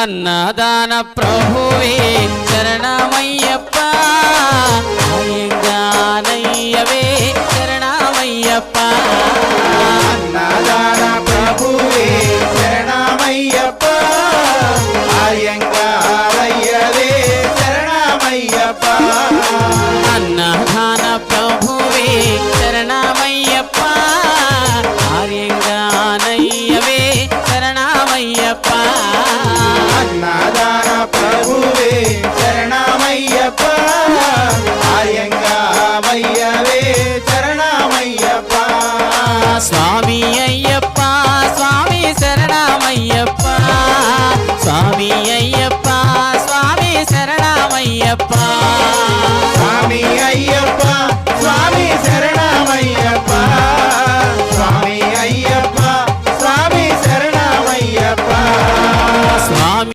అన్నదాన ప్రభువే శరణమయ్యప్ప అయ్యంగానయ్యవే శరణమయ్యప్ప అన్నదాన ప్రభువే శరణమయ్యప్ప అయ్యంగారయ్యవే శరణమయ్యప్ప అన్నదాన ప్రభువే శరణమయ్యప్ప ఆర్యంగానయ్యవే శరణమయ్యప్ప అన్నదాన ప్రభువే శరణమయ్యప్ప అయ్యంగారయ్యవే శరణమయ్యప్ప స్వామి